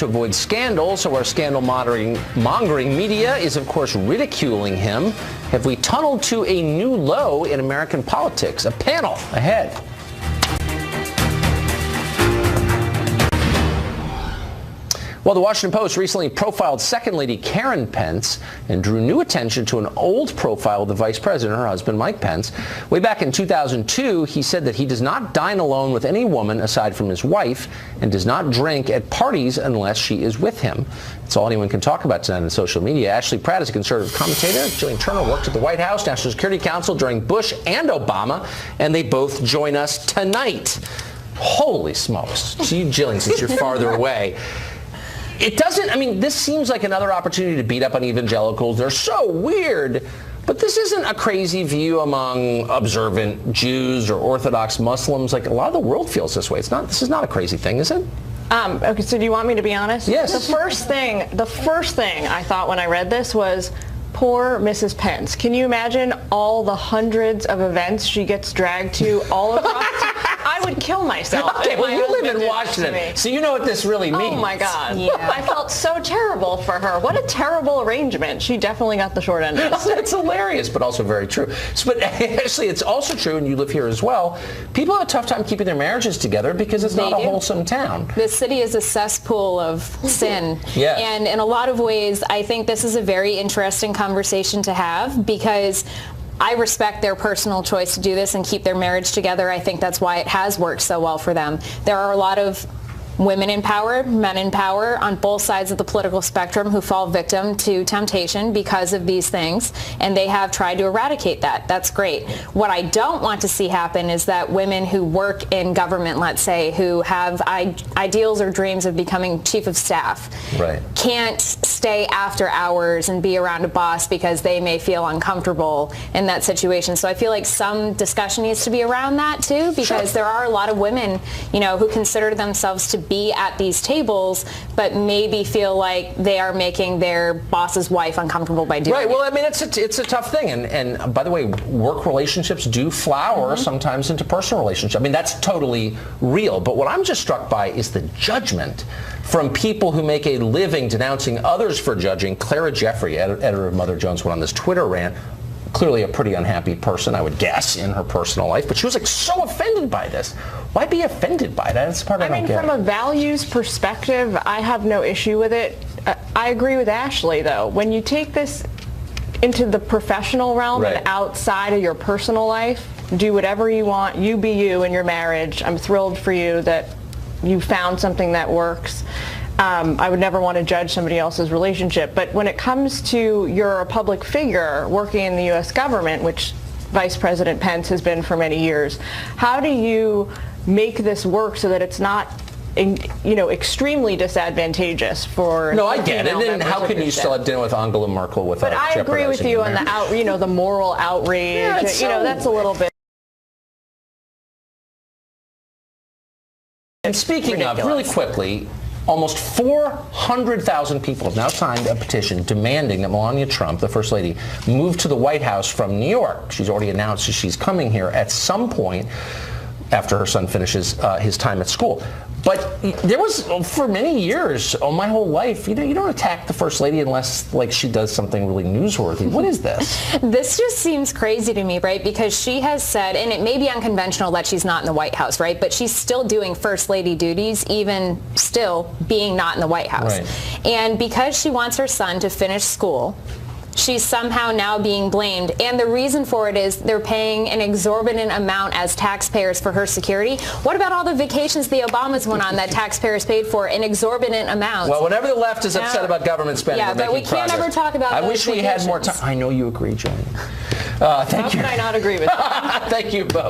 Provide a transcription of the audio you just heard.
to avoid scandal, so our scandal-mongering media is, of course, ridiculing him. Have we tunneled to a new low in American politics? A panel ahead. Well, the Washington Post recently profiled Second Lady Karen Pence and drew new attention to an old profile of the vice president, her husband, Mike Pence. Way back in 2002, he said that he does not dine alone with any woman aside from his wife and does not drink at parties unless she is with him. That's all anyone can talk about tonight on social media. Ashley Pratt is a conservative commentator. Jillian Turner worked at the White House, National Security Council during Bush and Obama, and they both join us tonight. Holy smokes. To you, Jillian, since you're farther away. It doesn't, I mean, this seems like another opportunity to beat up on evangelicals. They're so weird. But this isn't a crazy view among observant Jews or Orthodox Muslims. Like, a lot of the world feels this way. This is not a crazy thing, is it? Okay, so do you want me to be honest? Yes. The first thing I thought when I read this was, poor Mrs. Pence. Can you imagine all the hundreds of events she gets dragged to all across? I would kill myself. Okay, well, you live in Washington, so you know what this really means. Oh, my God. Yeah. I felt so terrible for her. What a terrible arrangement. She definitely got the short end of the stick. That's hilarious, but also very true. But actually, it's also true, and you live here as well, people have a tough time keeping their marriages together because it's not a wholesome town. The city is a cesspool of sin. Yes. And in a lot of ways, I think this is a very interesting conversation to have because I respect their personal choice to do this and keep their marriage together. I think that's why it has worked so well for them. There are a lot of women in power, men in power on both sides of the political spectrum who fall victim to temptation because of these things, and they have tried to eradicate that. That's great. What I don't want to see happen is that women who work in government, let's say, who have ideals or dreams of becoming chief of staff, can't stay after hours and be around a boss because they may feel uncomfortable in that situation. So I feel like some discussion needs to be around that too, because there are a lot of women, you know, who consider themselves to be at these tables, but maybe feel like they are making their boss's wife uncomfortable by doing it. Right. Well, I mean, it's a tough thing. And by the way, work relationships do flower sometimes into personal relationships. I mean, that's totally real. But what I'm just struck by is the judgment from people who make a living denouncing others for judging. Clara Jeffrey, editor of Mother Jones, went on this Twitter rant. Clearly a pretty unhappy person, I would guess, in her personal life. But she was like so offended by this. Why be offended by that? That's the part I don't get. From a values perspective, I have no issue with it. I agree with Ashley, though. When you take this into the professional realm and outside of your personal life, do whatever you want, you be you in your marriage. I'm thrilled for you that you found something that works. I would never want to judge somebody else's relationship. But when it comes to you're a public figure working in the U.S. government, which Vice President Pence has been for many years, how do you make this work so that it's not, you know, extremely disadvantageous for? No, I get it. And then how can you still have dinner with Angela Merkel without? But I agree with you on the the moral outrage. Yeah, you know, that's a little bit. And speaking of, really quickly, almost 400,000 people have now signed a petition demanding that Melania Trump, the First Lady, move to the White House from New York. She's already announced that she's coming here at some point after her son finishes his time at school. But there was, for many years, my whole life, you know, you don't attack the First Lady unless, like, she does something really newsworthy. What is this? This just seems crazy to me, right? Because she has said, and it may be unconventional that she's not in the White House, right? But she's still doing First Lady duties, even still being not in the White House. Right. And because she wants her son to finish school, she's somehow now being blamed. And the reason for it is they're paying an exorbitant amount as taxpayers for her security. What about all the vacations the Obamas went on that taxpayers paid for in exorbitant amounts? Well, whenever the left is upset about government spending, yeah, but we can't ever talk about I those wish we had more time. I know you agree, Jane. Thank you. How can I not agree with that? Thank you both.